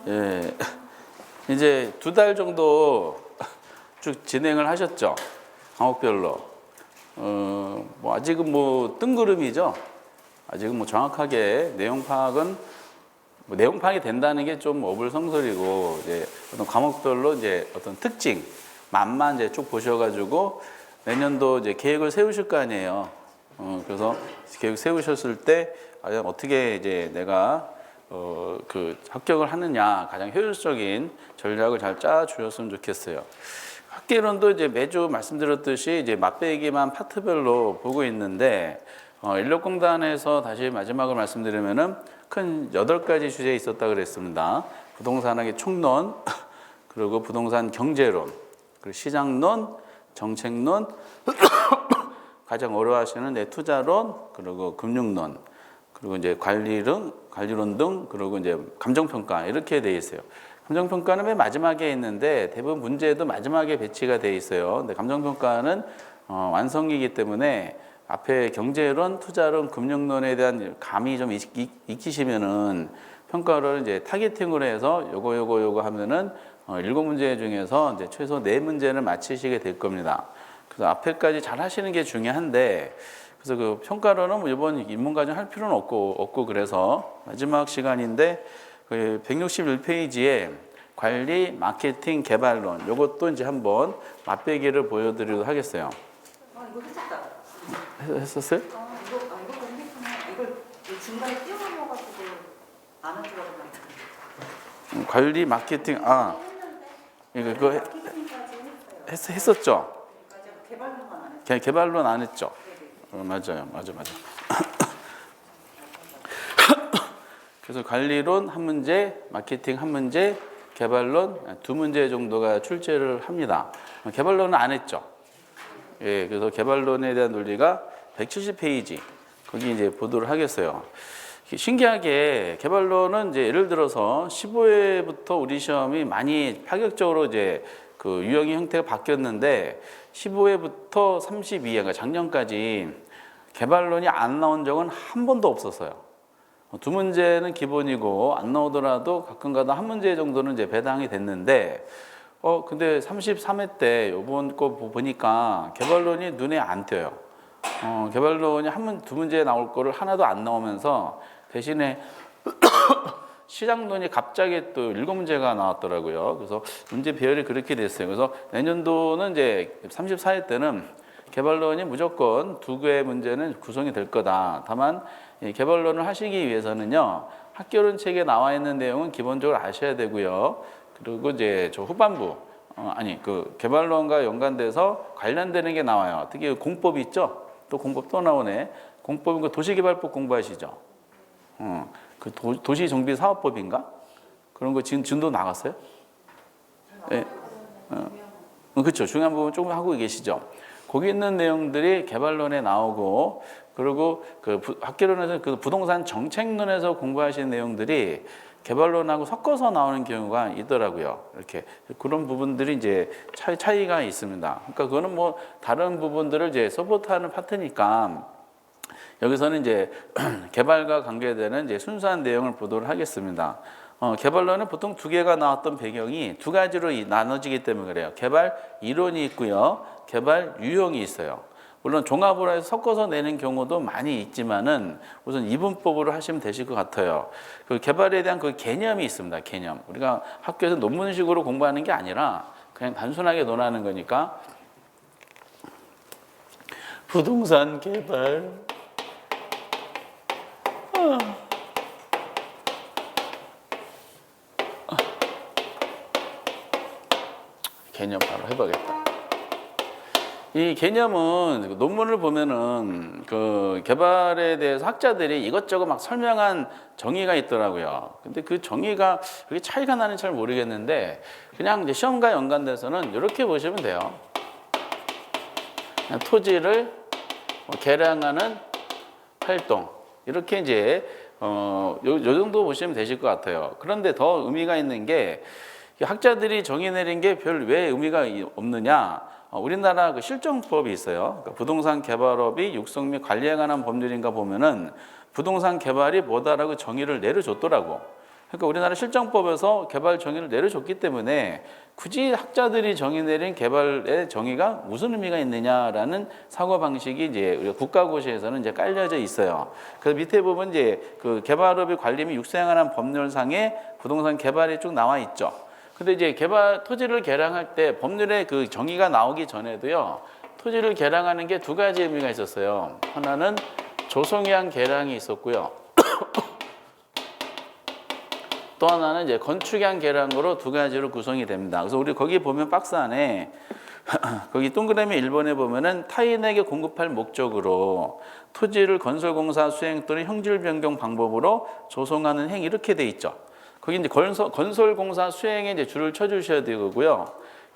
예, 이제 2달 정도 쭉 진행을 하셨죠. 과목별로. 뭐 아직은 뭐 뜬구름이죠. 아직은 뭐 정확하게 내용 파악은 뭐 내용 파악이 된다는 게 좀 어불성설이고, 이제 어떤 과목별로 이제 어떤 특징, 맛만 이제 쭉 보셔가지고 내년도 이제 계획을 세우실 거 아니에요. 그래서 계획 세우셨을 때 과연 어떻게 이제 내가 그 합격을 하느냐, 가장 효율적인 전략을 잘 짜 주셨으면 좋겠어요. 학계론도 이제 매주 말씀드렸듯이 이제 맛배기만 파트별로 보고 있는데, 인력공단에서 다시 마지막으로 말씀드리면은 큰 8가지 주제에 있었다 그랬습니다. 부동산학의 총론, 그리고 부동산 경제론, 그리고 시장론, 정책론, 가장 어려워하시는 투자론, 그리고 금융론, 그리고 이제 관리론 등, 그리고 이제 감정평가 이렇게 돼 있어요. 감정평가는 맨 마지막에 있는데 대부분 문제도 마지막에 배치가 돼 있어요. 근데 감정평가는 완성이기 때문에 앞에 경제론, 투자론, 금융론에 대한 감이 좀 익히시면은 평가를 이제 타겟팅으로 해서 요거 하면은 7문제 중에서 이제 최소 4문제는 맞히시게 될 겁니다. 그래서 앞에까지 잘 하시는 게 중요한데, 그래서 그 평가로는 뭐 이번 입문과정 할 필요는 없고 그래서 마지막 시간인데 그 161페이지에 관리, 마케팅, 개발론 요것도 이제 한번 맛배기를 보여드리도록 하겠어요. 이거 했었다. 했었어요? 이거 했구나. 이걸 중간에 띄워넣어가지고 안 하더라고 말이야. 관리, 마케팅, 그거 했었죠? 개발론만 안 했어. 개발론 안 했죠? 맞아요. 그래서 관리론 1문제, 마케팅 1문제, 개발론 2문제 정도가 출제를 합니다. 개발론은 안 했죠. 예, 그래서 개발론에 대한 논리가 170페이지 거기 이제 보도를 하겠어요. 신기하게 개발론은 이제 예를 들어서 15회부터 우리 시험이 많이 파격적으로 이제 그 유형의 형태가 바뀌었는데 15회부터 32회, 그러니까 작년까지 개발론이 안 나온 적은 한 번도 없었어요. 2문제는 기본이고 안 나오더라도 가끔가다 1문제 정도는 이제 배당이 됐는데, 근데 33회 때 요번 거 보니까 개발론이 눈에 안 띄어요. 개발론이 2문제 나올 거를 하나도 안 나오면서 대신에 시장론이 갑자기 또 7문제가 나왔더라고요. 그래서 문제 배열이 그렇게 됐어요. 그래서 내년도는 이제 34회 때는 개발론이 무조건 2개의 문제는 구성이 될 거다. 다만 이 개발론을 하시기 위해서는요, 학교론 책에 나와 있는 내용은 기본적으로 아셔야 되고요. 그리고 이제 저 후반부, 그 개발론과 연관돼서 관련되는 게 나와요. 특히 공법 있죠? 또 공법 또 나오네. 공법은 그 도시개발법 공부하시죠? 그 도시정비사업법인가? 그런 거 지금 진도 나갔어요? 네. 그렇죠. 중요한 부분 조금 하고 계시죠? 거기 있는 내용들이 개발론에 나오고, 그리고 그 학계론에서 그 부동산 정책론에서 공부하시는 내용들이 개발론하고 섞어서 나오는 경우가 있더라고요. 이렇게 그런 부분들이 이제 차이가 있습니다. 그러니까 그거는 뭐 다른 부분들을 이제 서포트하는 파트니까 여기서는 이제 개발과 관계되는 이제 순수한 내용을 보도록 하겠습니다. 개발론은 보통 2개가 나왔던 배경이 2가지로 나눠지기 때문에 그래요. 개발 이론이 있고요, 개발 유형이 있어요. 물론 종합으로 해서 섞어서 내는 경우도 많이 있지만은 우선 이분법으로 하시면 되실 것 같아요. 그 개발에 대한 그 개념이 있습니다. 개념. 우리가 학교에서 논문식으로 공부하는 게 아니라 그냥 단순하게 논하는 거니까. 부동산 개발. 개념 바로 해보겠다. 이 개념은 논문을 보면은 그 개발에 대해서 학자들이 이것저것 막 설명한 정의가 있더라고요. 근데 그 정의가 그렇게 차이가 나는지 잘 모르겠는데, 그냥 이제 시험과 연관돼서는 이렇게 보시면 돼요. 그냥 토지를 개량하는 활동. 이렇게 이제 요 정도 보시면 되실 것 같아요. 그런데 더 의미가 있는 게, 학자들이 정의 내린 게 별 왜 의미가 없느냐? 우리나라 그 실정법이 있어요. 그러니까 부동산 개발업이 육성 및 관리에 관한 법률인가 보면은 부동산 개발이 뭐다라고 정의를 내려줬더라고. 그러니까 우리나라 실정법에서 개발 정의를 내려줬기 때문에 굳이 학자들이 정의 내린 개발의 정의가 무슨 의미가 있느냐라는 사고 방식이 이제 우리 국가고시에서는 이제 깔려져 있어요. 그래서 밑에 보면 이제 그 개발업의 관리 및 육성하는 법률상에 부동산 개발이 쭉 나와 있죠. 근데 이제 토지를 개량할 때 법률의 그 정의가 나오기 전에도요, 토지를 개량하는 게 두 가지 의미가 있었어요. 하나는 조성위한 개량이 있었고요. 또 하나는 이제 건축위한 개량으로 두 가지로 구성이 됩니다. 그래서 우리 거기 보면 박스 안에 거기 동그라미 1번에 보면은 타인에게 공급할 목적으로 토지를 건설공사 수행 또는 형질 변경 방법으로 조성하는 행위 이렇게 돼 있죠. 거기 이제 건설공사 수행에 이제 줄을 쳐주셔야 되고요.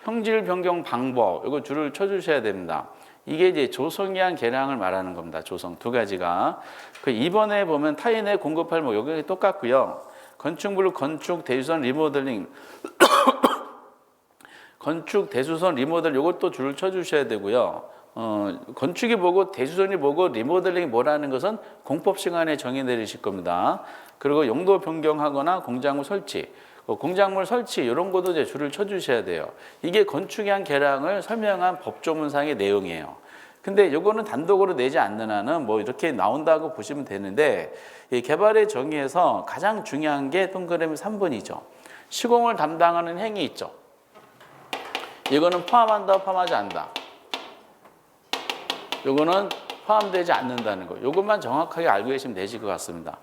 형질 변경 방법 이거 줄을 쳐주셔야 됩니다. 이게 이제 조성위한 개량을 말하는 겁니다. 조성 두 가지가. 그 2번에 보면 타인에 공급할 목 여기 똑같고요. 건축물 건축 대수선 리모델링 건축 대수선 리모델 이것도 줄을 쳐주셔야 되고요. 건축이 뭐고 대수선이 뭐고 리모델링이 뭐라는 것은 공법 시간에 정의 내리실 겁니다. 그리고 용도 변경하거나 공작물 설치, 공작물 설치 이런 것도 이제 줄을 쳐주셔야 돼요. 이게 건축위한 개량을 설명한 법조문상의 내용이에요. 근데 이거는 단독으로 내지 않는 한은 뭐 이렇게 나온다고 보시면 되는데 이 개발의 정의에서 가장 중요한 게 동그라미 3번이죠. 시공을 담당하는 행위 있죠. 이거는 포함한다, 포함하지 않는다. 이거는 포함되지 않는다는 거. 이것만 정확하게 알고 계시면 되실 것 같습니다.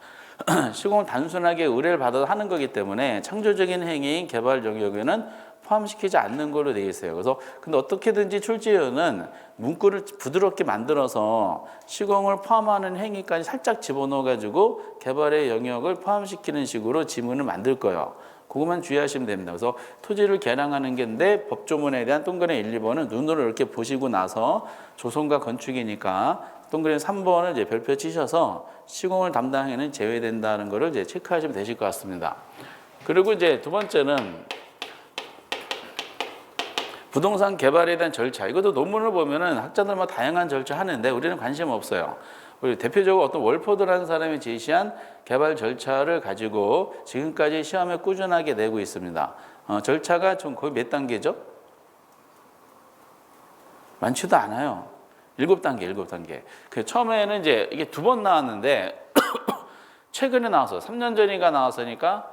시공을 단순하게 의뢰를 받아서 하는 거기 때문에 창조적인 행위인 개발 영역에는 포함시키지 않는 걸로 되어 있어요. 그래서 근데 어떻게든지 출제위원은 문구를 부드럽게 만들어서 시공을 포함하는 행위까지 살짝 집어넣어 가지고 개발의 영역을 포함시키는 식으로 지문을 만들 거예요. 그것만 주의하시면 됩니다. 그래서 토지를 개량하는 게인데 법조문에 대한 동그라미 1, 2번은 눈으로 이렇게 보시고 나서 조성과 건축이니까 동그라미 3번을 이제 별표 치셔서 시공을 담당에는 제외된다는 것을 이제 체크하시면 되실 것 같습니다. 그리고 이제 두 번째는 부동산 개발에 대한 절차. 이것도 논문을 보면은 학자들마다 다양한 절차 하는데 우리는 관심 없어요. 우리 대표적으로 어떤 월포드라는 사람이 제시한 개발 절차를 가지고 지금까지 시험에 꾸준하게 내고 있습니다. 절차가 좀 거의 몇 단계죠? 많지도 않아요. 7단계, 7단계. 그 처음에는 이제 이게 2번 나왔는데 최근에 나와서 3년 전인가 나왔으니까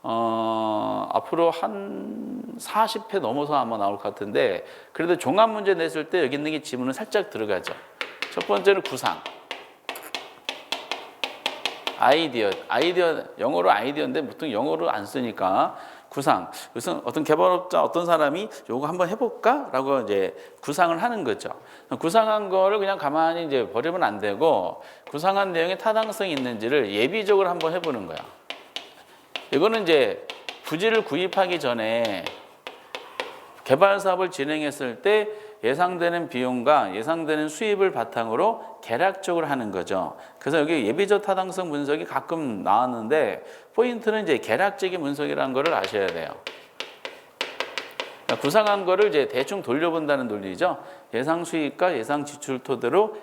앞으로 한 40회 넘어서 아마 나올 것 같은데 그래도 종합 문제 냈을 때 여기 있는 게 지문은 살짝 들어가죠. 첫 번째는 구상. 아이디어 영어로 아이디어인데 보통 영어로 안 쓰니까 구상. 그래서 어떤 개발업자 어떤 사람이 요거 한번 해볼까? 라고 이제 구상을 하는 거죠. 구상한 거를 그냥 가만히 이제 버리면 안 되고 구상한 내용에 타당성이 있는지를 예비적으로 한번 해보는 거야. 이거는 이제 부지를 구입하기 전에 개발 사업을 진행했을 때 예상되는 비용과 예상되는 수입을 바탕으로 계략적으로 하는 거죠. 그래서 여기 예비적 타당성 분석이 가끔 나왔는데 포인트는 이제 계략적인 분석이라는 거를 아셔야 돼요. 그러니까 구상한 거를 이제 대충 돌려본다는 논리죠. 예상 수입과 예상 지출 토대로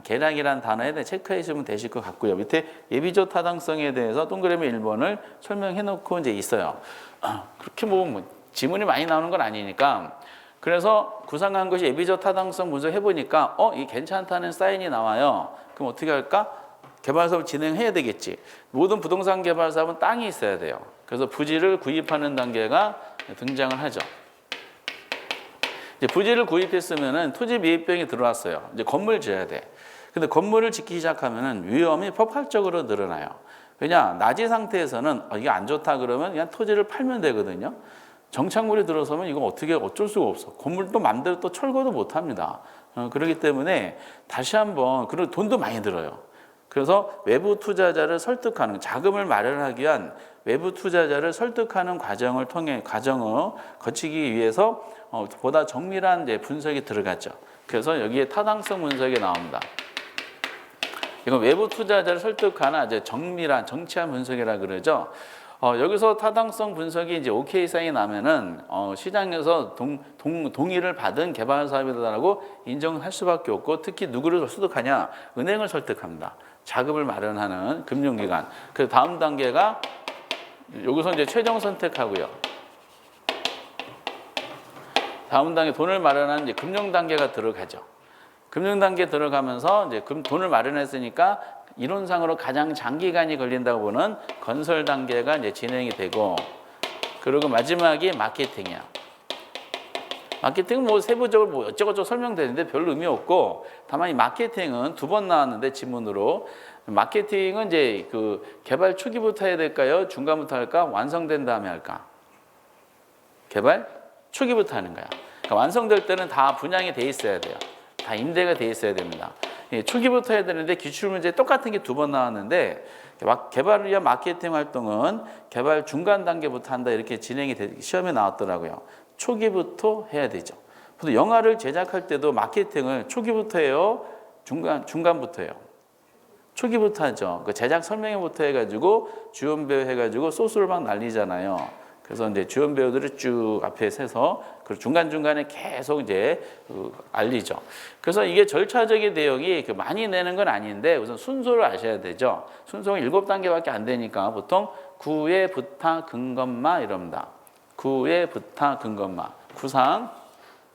계략이라는 단어에 대해 체크해 주시면 되실 것 같고요. 밑에 예비적 타당성에 대해서 동그라미 1번을 설명해 놓고 이제 있어요. 그렇게 뭐 지문이 많이 나오는 건 아니니까. 그래서 구상한 것이 예비적 타당성 분석해 보니까 이게 괜찮다는 사인이 나와요. 그럼 어떻게 할까? 개발 사업을 진행해야 되겠지. 모든 부동산 개발 사업은 땅이 있어야 돼요. 그래서 부지를 구입하는 단계가 등장을 하죠. 이제 부지를 구입했으면은 토지 매입 비용이 들어왔어요. 이제 건물 지어야 돼. 근데 건물을 짓기 시작하면은 위험이 폭발적으로 늘어나요. 왜냐? 낮이 상태에서는 이게 안 좋다 그러면 그냥 토지를 팔면 되거든요. 정착물이 들어서면 이거 어쩔 수가 없어. 건물도 맘대로 또 철거도 못 합니다. 그렇기 때문에 다시 한번, 그리고 돈도 많이 들어요. 그래서 외부 투자자를 설득하는, 자금을 마련하기 위한 외부 투자자를 설득하는 과정을 거치기 위해서 보다 정밀한 이제 분석이 들어갔죠. 그래서 여기에 타당성 분석이 나옵니다. 이건 외부 투자자를 설득하나 이제 정치한 분석이라 그러죠. 여기서 타당성 분석이 이제 오케이 사인이 나면은 시장에서 동의를 받은 개발 사업이다라고 인정할 수밖에 없고, 특히 누구를 설득하냐? 은행을 설득합니다. 자금을 마련하는 금융기관. 그 다음 단계가 여기서 이제 최종 선택하고요. 다음 단계 돈을 마련하는 이제 금융 단계가 들어가죠. 금융 단계 들어가면서 이제 돈을 마련했으니까 이론상으로 가장 장기간이 걸린다고 보는 건설 단계가 이제 진행이 되고, 그리고 마지막이 마케팅이야. 마케팅은 뭐 세부적으로 뭐 어쩌고저쩌고 설명되는데 별로 의미 없고, 다만 이 마케팅은 2번 나왔는데 지문으로, 마케팅은 이제 그 개발 초기부터 해야 될까요? 중간부터 할까? 완성된 다음에 할까? 개발 초기부터 하는 거야. 그러니까 완성될 때는 다 분양이 돼 있어야 돼요. 다 임대가 돼 있어야 됩니다. 초기부터 해야 되는데 기출문제 똑같은 게 2번 나왔는데, 개발을 위한 마케팅 활동은 개발 중간 단계부터 한다 이렇게 시험에 나왔더라고요. 초기부터 해야 되죠. 그래서 영화를 제작할 때도 마케팅을 초기부터 해요? 중간부터 해요? 초기부터 하죠. 그 제작 설명회부터 해가지고 주연 배우 해가지고 소스를 막 날리잖아요. 그래서 이제 주연 배우들을 쭉 앞에 세서 그 중간중간에 계속 이제 알리죠. 그래서 이게 절차적인 내용이 많이 내는 건 아닌데 우선 순서를 아셔야 되죠. 순서가 7단계밖에 안 되니까 보통 구의 부타 근검마 이럽니다. 구의 부타 근검마. 구상,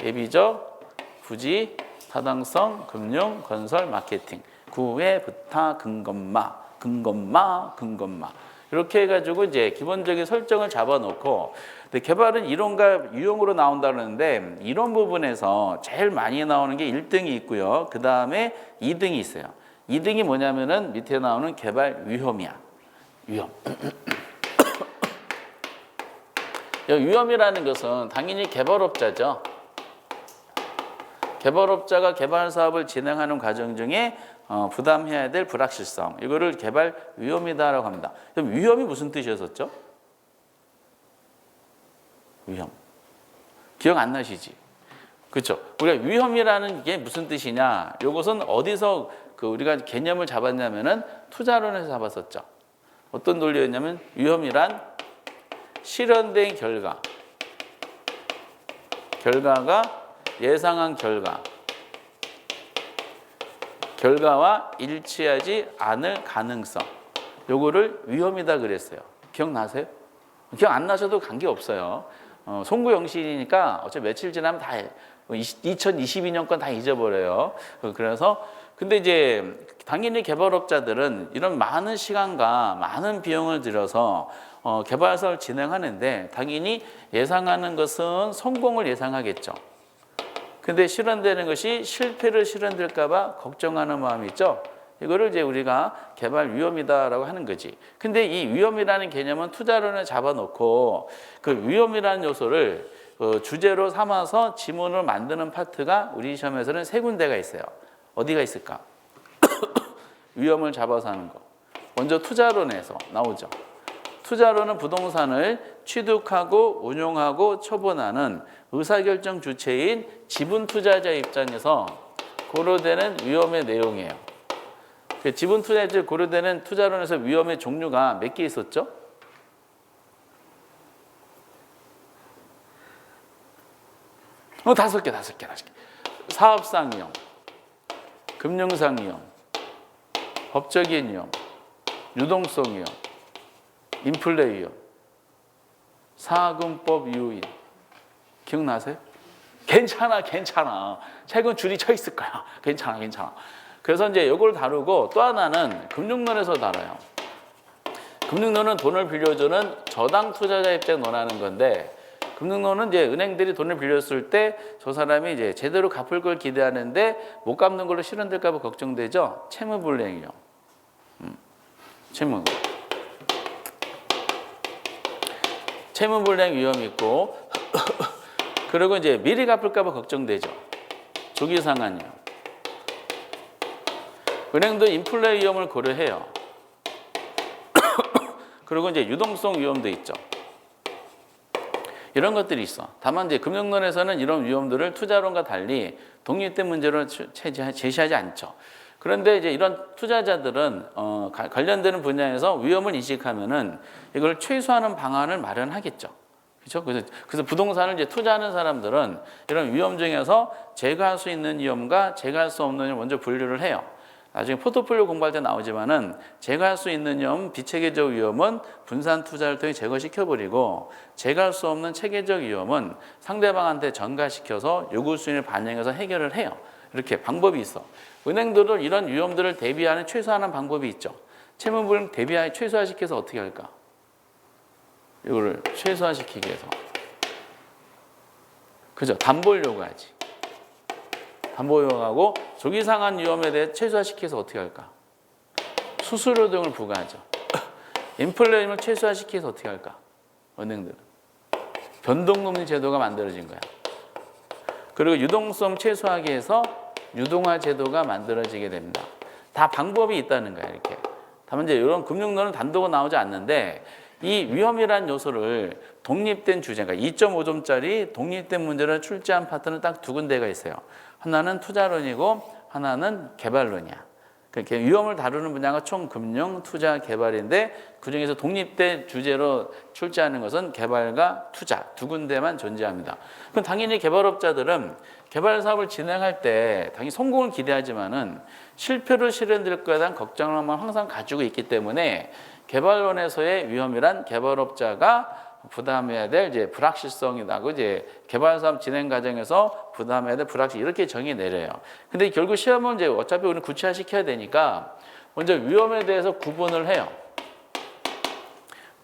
예비적, 부지, 타당성, 금융, 건설, 마케팅. 구의 부타 근검마, 근검마, 근검마. 이렇게 해가지고 이제 기본적인 설정을 잡아놓고, 근데 개발은 이론과 유형으로 나온다는데 이론 부분에서 제일 많이 나오는 게 1등이 있고요. 그 다음에 2등이 있어요. 2등이 뭐냐면은 밑에 나오는 개발 위험이야. 위험. 위험이라는 것은 당연히 개발업자죠. 개발업자가 개발 사업을 진행하는 과정 중에 부담해야 될 불확실성, 이거를 개발 위험이다라고 합니다. 그럼 위험이 무슨 뜻이었었죠? 위험. 기억 안 나시지? 그렇죠? 우리가 위험이라는 게 무슨 뜻이냐? 이것은 어디서 우리가 개념을 잡았냐면은 투자론에서 잡았었죠. 어떤 논리였냐면 위험이란 실현된 결과가 예상한 결과와 일치하지 않을 가능성, 요거를 위험이다 그랬어요. 기억나세요? 기억 안 나셔도 관계없어요. 송구영신이니까 어차피 며칠 지나면 다 2022년 건 다 잊어버려요. 그래서 근데 이제 당연히 개발업자들은 이런 많은 시간과 많은 비용을 들여서 개발 사업을 진행하는데 당연히 예상하는 것은 성공을 예상하겠죠. 근데 실현되는 것이 실패를 실현될까 봐 걱정하는 마음이 있죠. 이거를 이제 우리가 개발 위험이다라고 하는 거지. 근데 이 위험이라는 개념은 투자론을 잡아놓고 그 위험이라는 요소를 주제로 삼아서 지문을 만드는 파트가 우리 시험에서는 3군데가 있어요. 어디가 있을까? 위험을 잡아서 하는 거. 먼저 투자론에서 나오죠. 투자론은 부동산을 취득하고 운용하고 처분하는 의사결정 주체인 지분 투자자 입장에서 고려되는 위험의 내용이에요. 지분 투자자에 고려되는 투자론에서 위험의 종류가 몇 개 있었죠? 다섯 개. 사업상 위험, 금융상 위험, 법적인 위험, 유동성 위험, 인플레 위험, 사금법 유인. 기억나세요? 괜찮아. 최근 줄이 쳐 있을 거야. 괜찮아. 그래서 이제 이걸 다루고 또 하나는 금융론에서 다뤄요. 금융론은 돈을 빌려주는 저당 투자자 입장 논하는 건데, 금융론은 이제 은행들이 돈을 빌렸을 때 저 사람이 이제 제대로 갚을 걸 기대하는데 못 갚는 걸로 실현될까 봐 걱정되죠. 채무불이행이요. 채무불이행 위험이 있고 그리고 이제 미리 갚을까 봐 걱정되죠. 조기상환이요. 은행도 인플레 위험을 고려해요. 그리고 이제 유동성 위험도 있죠. 이런 것들이 있어. 다만 이제 금융론에서는 이런 위험들을 투자론과 달리 독립된 문제로 제시하지 않죠. 그런데 이제 이런 투자자들은 관련되는 분야에서 위험을 인식하면은 이걸 최소화하는 방안을 마련하겠죠. 그렇죠? 그래서 부동산을 이제 투자하는 사람들은 이런 위험 중에서 제거할 수 있는 위험과 제거할 수 없는 위험을 먼저 분류를 해요. 나중에 포트폴리오 공부할 때 나오지만은 제거할 수 있는 위험, 비체계적 위험은 분산 투자를 통해 제거시켜버리고 제거할 수 없는 체계적 위험은 상대방한테 전가시켜서 요구 수준을 반영해서 해결을 해요. 이렇게 방법이 있어. 은행들은 이런 위험들을 대비하는 최소화하는 방법이 있죠. 채무불이익 대비하여 최소화시켜서 어떻게 할까? 이거를 최소화시키기 위해서. 그죠? 담보를 요구하지. 담보 요구하고 조기 상환 위험에 대해 최소화시켜서 어떻게 할까? 수수료 등을 부과하죠. 인플레임을 최소화시켜서 어떻게 할까? 은행들은 변동금리 제도가 만들어진 거야. 그리고 유동성 최소화하기 위해서 유동화 제도가 만들어지게 됩니다. 다 방법이 있다는 거야, 이렇게. 다만 이제 이런 금융론은 단독으로 나오지 않는데 이 위험이라는 요소를 독립된 주제, 그러니까 2.5점짜리 독립된 문제를 출제한 파트는 딱 두 군데가 있어요. 하나는 투자론이고 하나는 개발론이야. 그러니까 위험을 다루는 분야가 총 금융, 투자, 개발인데 그중에서 독립된 주제로 출제하는 것은 개발과 투자 두 군데만 존재합니다. 그럼 당연히 개발업자들은 개발 사업을 진행할 때 당연히 성공을 기대하지만은 실패로 실현될 거에 대한 걱정을 항상 가지고 있기 때문에 개발론에서의 위험이란 개발업자가 부담해야 될 이제 불확실성이 나고 이제 개발 사업 진행 과정에서 부담해야 될 불확실 이렇게 정의 내려요. 근데 결국 시험은 이제 어차피 우리는 구체화 시켜야 되니까 먼저 위험에 대해서 구분을 해요.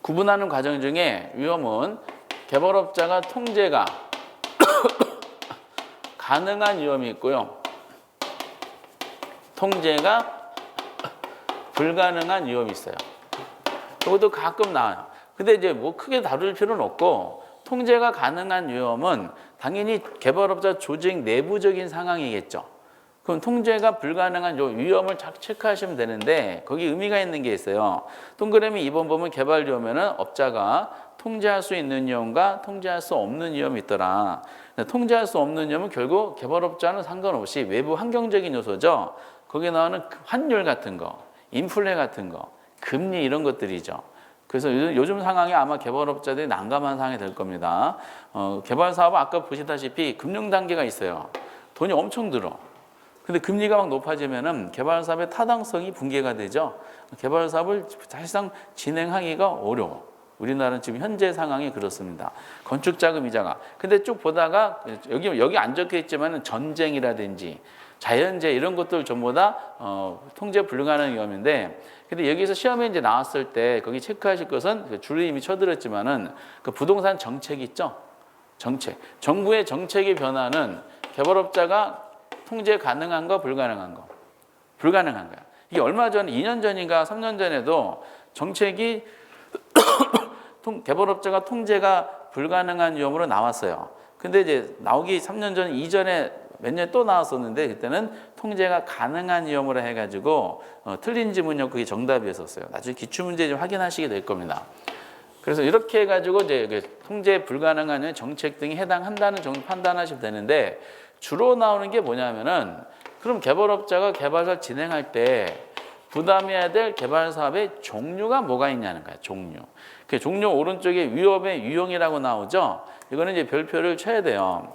구분하는 과정 중에 위험은 개발업자가 통제가 가능한 위험이 있고요. 통제가 불가능한 위험이 있어요. 이것도 가끔 나와요. 근데 이제 뭐 크게 다룰 필요는 없고 통제가 가능한 위험은 당연히 개발업자 조직 내부적인 상황이겠죠. 그럼 통제가 불가능한 위험을 체크하시면 되는데 거기 의미가 있는 게 있어요. 동그라미 2번 보면 개발 위험에는 업자가 통제할 수 있는 위험과 통제할 수 없는 위험이 있더라. 통제할 수 없는 위험은 결국 개발업자는 상관없이 외부 환경적인 요소죠. 거기에 나오는 환율 같은 거, 인플레 같은 거, 금리 이런 것들이죠. 그래서 요즘 상황이 아마 개발업자들이 난감한 상황이 될 겁니다. 개발 사업은 아까 보시다시피 금융 단계가 있어요. 돈이 엄청 들어. 근데 금리가 막 높아지면은 개발 사업의 타당성이 붕괴가 되죠. 개발 사업을 사실상 진행하기가 어려워. 우리나라는 지금 현재 상황이 그렇습니다. 건축 자금 이자가. 근데 쭉 보다가 여기 안 적혀 있지만은 전쟁이라든지 자연재해 이런 것들 전부 다 통제 불가능한 위험인데, 근데 여기서 시험에 이제 나왔을 때 거기 체크하실 것은 줄이 이미 쳐들었지만은 그 부동산 정책 있죠? 정책. 정부의 정책의 변화는 개발업자가 통제 가능한 거, 불가능한 거. 불가능한 거야. 이게 얼마 전, 2년 전인가 3년 전에도 정책이 개발업자가 통제가 불가능한 위험으로 나왔어요. 근데 이제 나오기 3년 전 이전에 몇 년 또 나왔었는데 그때는 통제가 가능한 위험으로 해가지고 틀린 지문이었고 그게 정답이었었어요. 나중에 기출문제 좀 확인하시게 될 겁니다. 그래서 이렇게 해가지고 이제 통제 불가능한 정책 등이 해당한다는 정도 판단하시면 되는데 주로 나오는 게 뭐냐면은 그럼 개발업자가 개발 사업 진행할 때 부담해야 될 개발 사업의 종류가 뭐가 있냐는 거야. 종류. 그 종류 오른쪽에 위험의 유형이라고 나오죠. 이거는 이제 별표를 쳐야 돼요.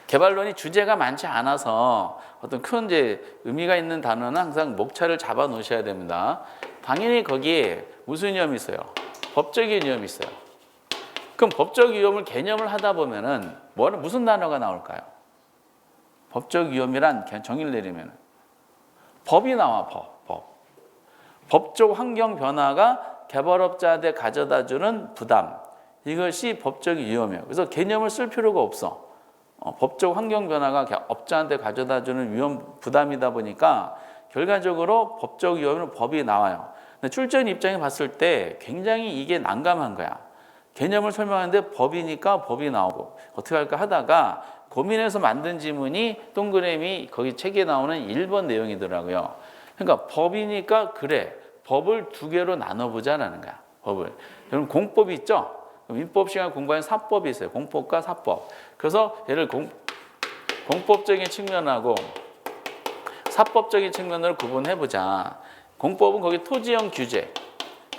개발론이 주제가 많지 않아서 어떤 큰 이제 의미가 있는 단어는 항상 목차를 잡아 놓으셔야 됩니다. 당연히 거기에 무슨 위험이 있어요? 법적인 위험이 있어요. 그럼 법적 위험을 개념을 하다 보면은 무슨 단어가 나올까요? 법적 위험이란 정의를 내리면 법이 나와. 법. 법적 환경 변화가 개발업자한테 가져다주는 부담. 이것이 법적 위험이에요. 그래서 개념을 쓸 필요가 없어. 법적 환경 변화가 업자한테 가져다주는 위험 부담이다 보니까 결과적으로 법적 위험은 법이 나와요. 근데 출제원 입장에 봤을 때 굉장히 이게 난감한 거야. 개념을 설명하는데 법이니까 법이 나오고 어떻게 할까 하다가 고민해서 만든 지문이 동그라미 거기 책에 나오는 1번 내용이더라고요. 그러니까 법이니까 그래. 법을 두 개로 나눠보자라는 거야. 법을. 여러분 공법이 있죠? 민법 시간 공부하는 사법이 있어요. 공법과 사법. 그래서 얘를 공법적인 측면하고 사법적인 측면으로 구분해보자. 공법은 거기 토지형 규제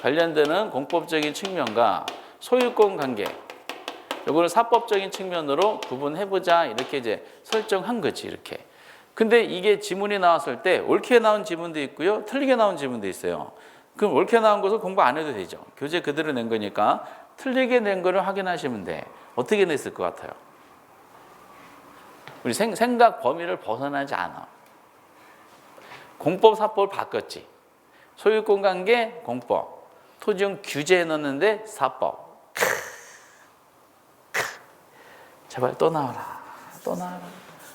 관련되는 공법적인 측면과 소유권 관계 이거를 사법적인 측면으로 구분해보자 이렇게 이제 설정한 거지 이렇게. 근데 이게 지문이 나왔을 때 옳게 나온 지문도 있고요. 틀리게 나온 지문도 있어요. 그럼 옳게 나온 것을 공부 안 해도 되죠. 교재 그대로 낸 거니까 틀리게 낸 거를 확인하시면 돼. 어떻게 냈을 것 같아요? 우리 생각 범위를 벗어나지 않아. 공법, 사법을 바꿨지. 소유권 관계, 공법. 토지용 규제에 넣었는데 사법. 제발 또 나와라. 또 나와라.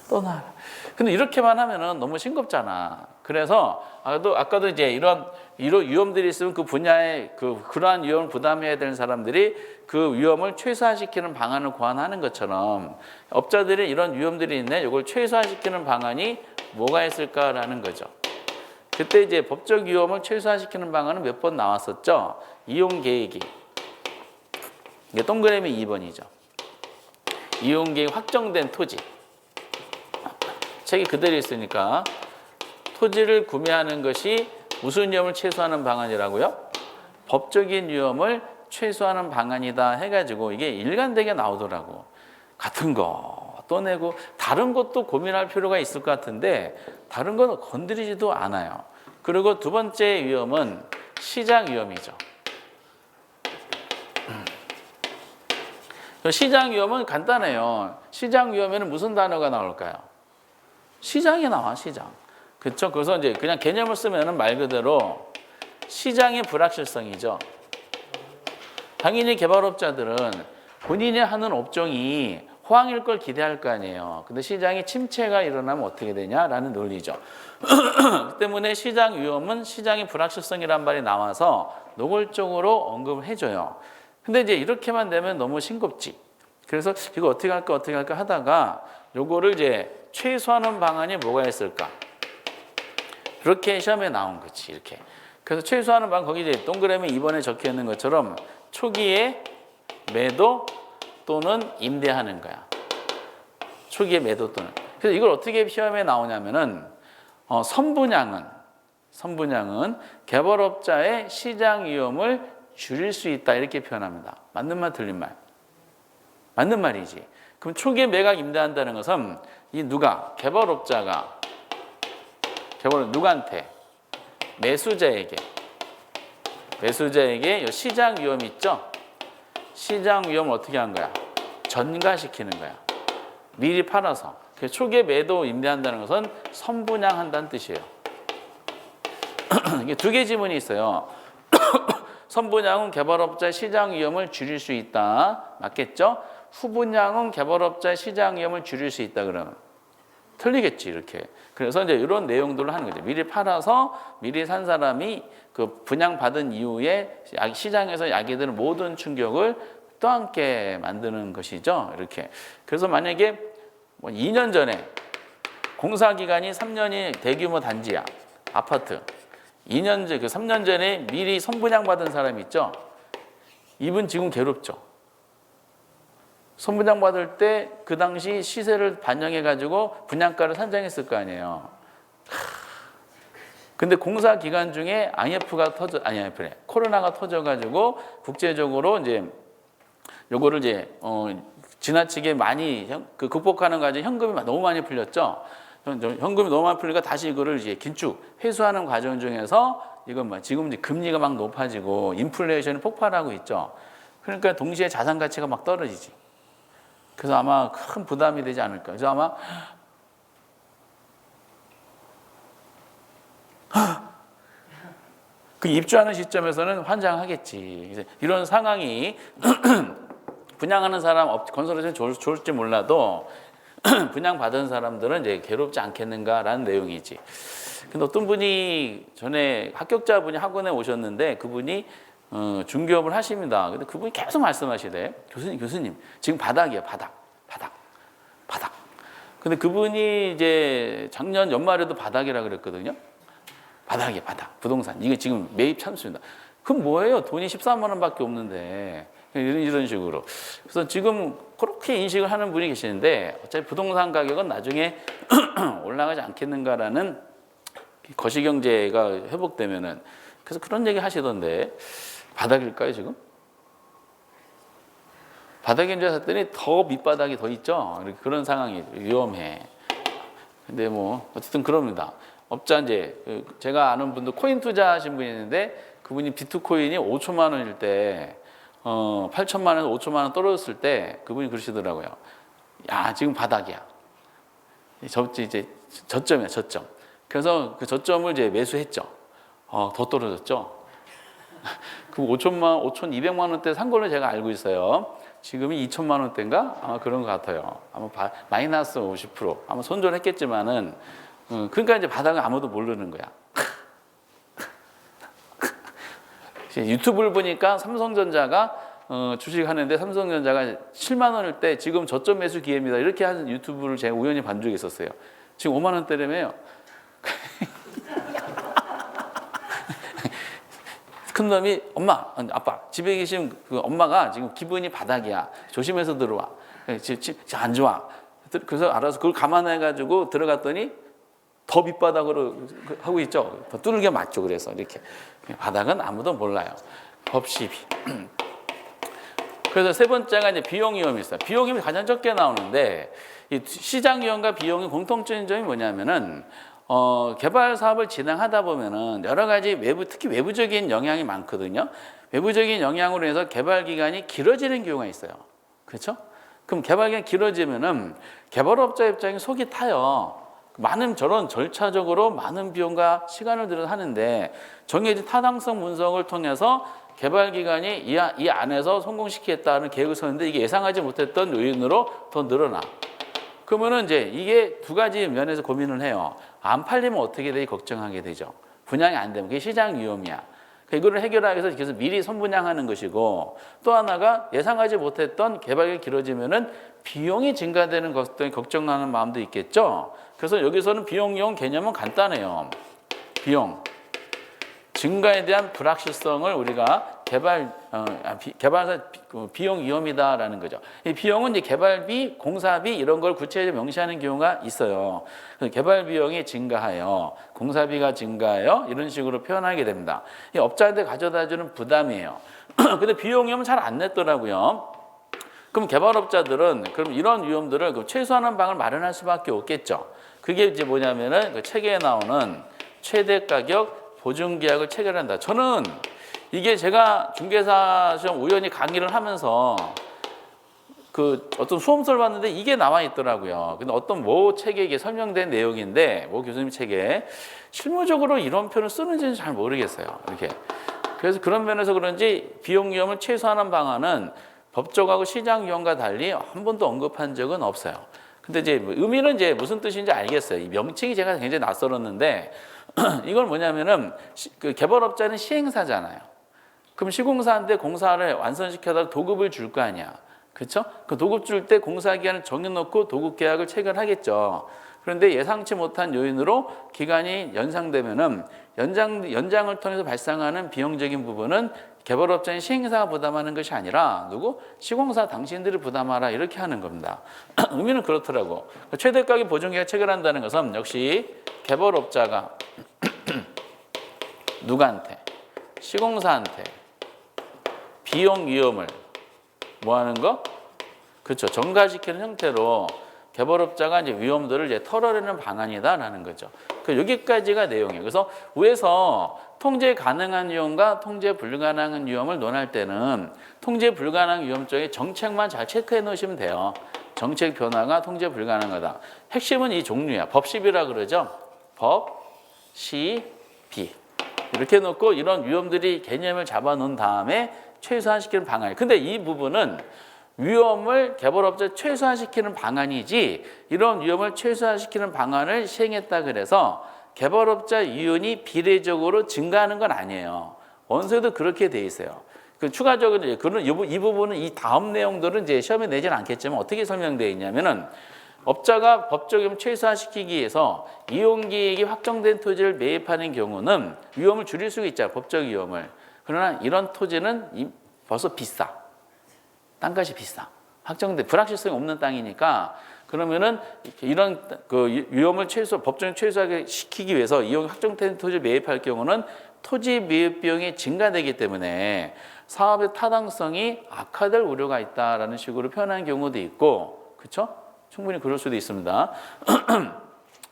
또 나와라. 근데 이렇게만 하면은 너무 싱겁잖아. 그래서 아까도 이제 이런 위험들이 있으면 그 분야에 그러한 위험을 부담해야 되는 사람들이 그 위험을 최소화시키는 방안을 고안하는 것처럼 업자들이 이런 위험들이 있네. 이걸 최소화시키는 방안이 뭐가 있을까라는 거죠. 그때 이제 법적 위험을 최소화시키는 방안은 몇 번 나왔었죠. 이용 계획이. 이게 동그라미 2번이죠. 이용 계획 확정된 토지. 책이 그대로 있으니까 토지를 구매하는 것이 무슨 위험을 최소화하는 방안이라고요? 법적인 위험을 최소화하는 방안이다 해가지고 이게 일관되게 나오더라고. 같은 거 또 내고 다른 것도 고민할 필요가 있을 것 같은데 다른 건 건드리지도 않아요. 그리고 두 번째 위험은 시장 위험이죠. 시장 위험은 간단해요. 시장 위험에는 무슨 단어가 나올까요? 시장이 나와, 시장. 그렇죠? 그래서 이제 그냥 개념을 쓰면은 말 그대로 시장의 불확실성이죠. 당연히 개발업자들은 본인이 하는 업종이 호황일 걸 기대할 거 아니에요. 근데 시장에 침체가 일어나면 어떻게 되냐라는 논리죠. 그 때문에 시장 위험은 시장의 불확실성이란 말이 나와서 노골적으로 언급을 해줘요. 근데 이제 이렇게만 되면 너무 싱겁지. 그래서 이거 어떻게 할까 하다가 요거를 이제 최소화하는 방안이 뭐가 있을까? 그렇게 시험에 나온 거지, 이렇게. 그래서 최소화하는 방안, 거기 이제 동그라미 2번에 적혀 있는 것처럼 초기에 매도 또는 임대하는 거야. 초기에 매도 또는. 그래서 이걸 어떻게 시험에 나오냐면은, 선분양은 개발업자의 시장 위험을 줄일 수 있다, 이렇게 표현합니다. 맞는 말, 틀린 말? 맞는 말이지. 그럼 초기에 매각 임대한다는 것은 개발업자가 누구한테? 매수자에게 시장 위험 있죠? 시장 위험을 어떻게 한 거야? 전가시키는 거야. 미리 팔아서. 초기에 매도 임대한다는 것은 선분양한다는 뜻이에요. 이게 두 개 지문이 있어요. 선분양은 개발업자의 시장 위험을 줄일 수 있다. 맞겠죠? 후분양은 개발업자의 시장 위험을 줄일 수 있다. 그러면 틀리겠지, 이렇게. 그래서 이제 이런 내용들을 하는 거죠. 미리 팔아서 미리 산 사람이 그 분양받은 이후에 시장에서 야기되는 모든 충격을 떠안게 만드는 것이죠. 이렇게. 그래서 만약에 2년 전에 공사 기간이 3년이 대규모 단지야. 아파트. 2년 전, 3년 전에 미리 선분양 받은 사람 있죠? 이분 지금 괴롭죠. 선분양 받을 때 그 당시 시세를 반영해 가지고 분양가를 산정했을 거 아니에요. 근데 공사 기간 중에 코로나가 터져 가지고 국제적으로 이제 요거를 이제 지나치게 많이 극복하는 과정에 현금이 너무 많이 풀렸죠. 현금이 너무 많이 풀리니까 다시 이거를 이제 긴축 회수하는 과정 중에서 이건 지금 이제 금리가 막 높아지고 인플레이션이 폭발하고 있죠. 그러니까 동시에 자산 가치가 막 떨어지지. 그래서 아마 큰 부담이 되지 않을까. 그래서 아마 그 입주하는 시점에서는 환장하겠지. 이런 상황이 분양하는 사람, 건설회사는 좋을지 몰라도 분양받은 사람들은 이제 괴롭지 않겠는가라는 내용이지. 근데 어떤 분이 전에 합격자분이 학원에 오셨는데 그분이 중개업을 하십니다. 근데 그분이 계속 말씀하시대. 교수님, 지금 바닥이에요, 바닥. 근데 그분이 이제 작년 연말에도 바닥이라 그랬거든요. 바닥이에요, 바닥. 부동산. 이게 지금 매입 찬스입니다. 그럼 뭐예요? 돈이 13만 원밖에 없는데. 이런 식으로. 그래서 지금 그렇게 인식을 하는 분이 계시는데 어차피 부동산 가격은 나중에 올라가지 않겠는가라는 거시경제가 회복되면은. 그래서 그런 얘기 하시던데 바닥일까요, 지금? 바닥인 줄 알았더니 더 밑바닥이 더 있죠. 그런 상황이 위험해. 근데 뭐 어쨌든 그럽니다. 업자 이제 제가 아는 분도 코인 투자하신 분이 있는데 그분이 비트코인이 5천만 원일 때 8천만 원에서 5천만 원 떨어졌을 때 그분이 그러시더라고요. 야, 지금 바닥이야. 이제 저점이야, 저점. 그래서 그 저점을 이제 매수했죠. 더 떨어졌죠. 그 5,200만 원대 산 걸로 제가 알고 있어요. 지금이 2천만 원대인가? 아마 그런 것 같아요. 아마 마이너스 50%. 아마 손절했겠지만은, 그러니까 이제 바닥은 아무도 모르는 거야. 유튜브를 보니까 삼성전자가 주식하는데 삼성전자가 7만 원일 때 지금 저점 매수 기회입니다. 이렇게 하는 유튜브를 제가 우연히 본 적이 있었어요. 지금 5만 원대라며요. 큰 놈이 엄마, 아빠 집에 계신 그 엄마가 지금 기분이 바닥이야. 조심해서 들어와. 지금 안 좋아. 그래서 알아서 그걸 감안해가지고 들어갔더니 더 밑바닥으로 하고 있죠. 더 뚫는 게 맞죠. 그래서 이렇게 바닥은 아무도 몰라요. 법시비. 그래서 세 번째가 이제 비용 위험이 있어요. 비용 위험이 가장 적게 나오는데 이 시장 위험과 비용의 공통적인 점이 뭐냐면은 개발 사업을 진행하다 보면은 여러 가지 특히 외부적인 영향이 많거든요. 외부적인 영향으로 해서 개발 기간이 길어지는 경우가 있어요. 그렇죠? 그럼 개발 기간이 길어지면은 개발업자 입장에 속이 타요. 많은 저런 절차적으로 많은 비용과 시간을 들여 하는데 정해진 타당성 분석을 통해서 개발 기간이 이 안에서 성공시키겠다는 계획을 세웠는데 이게 예상하지 못했던 요인으로 더 늘어나. 그러면은 이제 이게 두 가지 면에서 고민을 해요. 안 팔리면 어떻게 되지 걱정하게 되죠. 분양이 안 되면 그게 시장 위험이야. 이거를 해결하기 위해서 그래서 미리 선분양하는 것이고 또 하나가 예상하지 못했던 개발이 길어지면은 비용이 증가되는 것 때문에 걱정하는 마음도 있겠죠. 그래서 여기서는 비용 개념은 간단해요. 비용 증가에 대한 불확실성을 우리가 개발사 비용 위험이다라는 거죠. 이 비용은 이제 개발비, 공사비 이런 걸 구체적으로 명시하는 경우가 있어요. 개발 비용이 증가하여, 공사비가 증가하여 이런 식으로 표현하게 됩니다. 이 업자한테 가져다주는 부담이에요. 근데 비용 위험은 잘 안 냈더라고요. 그럼 개발업자들은 그럼 이런 위험들을 최소화하는 방을 마련할 수밖에 없겠죠. 그게 이제 뭐냐면은 그 책에 나오는 최대 가격 보증 계약을 체결한다. 저는 이게 제가 중개사 시험 우연히 강의를 하면서 그 어떤 수험서를 봤는데 이게 나와 있더라고요. 근데 어떤 모 책에 이게 설명된 내용인데 모 교수님 책에 실무적으로 이런 표현을 쓰는지는 잘 모르겠어요. 이렇게. 그래서 그런 면에서 그런지 비용 위험을 최소화하는 방안은 법적하고 시장 위험과 달리 한 번도 언급한 적은 없어요. 근데 이제 의미는 이제 무슨 뜻인지 알겠어요. 이 명칭이 제가 굉장히 낯설었는데 이건 뭐냐면은 그 개발업자는 시행사잖아요. 그럼 시공사한테 공사를 완성시켜서 도급을 줄 거 아니야. 그렇죠? 그 도급 줄 때 공사 기한을 정해놓고 도급 계약을 체결하겠죠. 그런데 예상치 못한 요인으로 기간이 연장되면은 연장을 통해서 발생하는 비용적인 부분은 개발업자인 시행사가 부담하는 것이 아니라 누구? 시공사 당신들이 부담하라 이렇게 하는 겁니다. 의미는 그렇더라고. 최대 가격 보증 계약 체결한다는 것은 역시 개발업자가 누구한테? 시공사한테 비용 위험을 뭐 하는 거? 그렇죠. 전가시키는 형태로 개발업자가 이제 위험들을 이제 털어내는 방안이다라는 거죠. 여기까지가 내용이에요. 그래서 위에서 통제 가능한 위험과 통제 불가능한 위험을 논할 때는 통제 불가능한 위험 쪽에 정책만 잘 체크해 놓으시면 돼요. 정책 변화가 통제 불가능하다. 핵심은 이 종류야. 법시비라 그러죠. 법, 시, 비. 이렇게 놓고 이런 위험들이 개념을 잡아 놓은 다음에 최소화시키는 방안이에요. 근데 이 부분은 위험을 개발업자 최소화시키는 방안이지 이런 위험을 최소화시키는 방안을 시행했다 그래서 개발업자 이윤이 비례적으로 증가하는 건 아니에요. 원서에도 그렇게 돼 있어요. 추가적으로 이 부분은 이 다음 내용들은 이제 시험에 내지는 않겠지만 어떻게 설명되어 있냐면은 업자가 법적 위험을 최소화시키기 위해서 이용계획이 확정된 토지를 매입하는 경우는 위험을 줄일 수가 있잖아요. 법적 위험을. 그러나 이런 토지는 벌써 비싸. 땅값이 비싸. 확정된 불확실성이 없는 땅이니까 그러면은 이런 그 위험을 법적으로 최소화하게 시키기 위해서 이용 확정된 토지를 매입할 경우는 토지 매입 비용이 증가되기 때문에 사업의 타당성이 악화될 우려가 있다라는 식으로 표현하는 경우도 있고, 그렇죠? 충분히 그럴 수도 있습니다.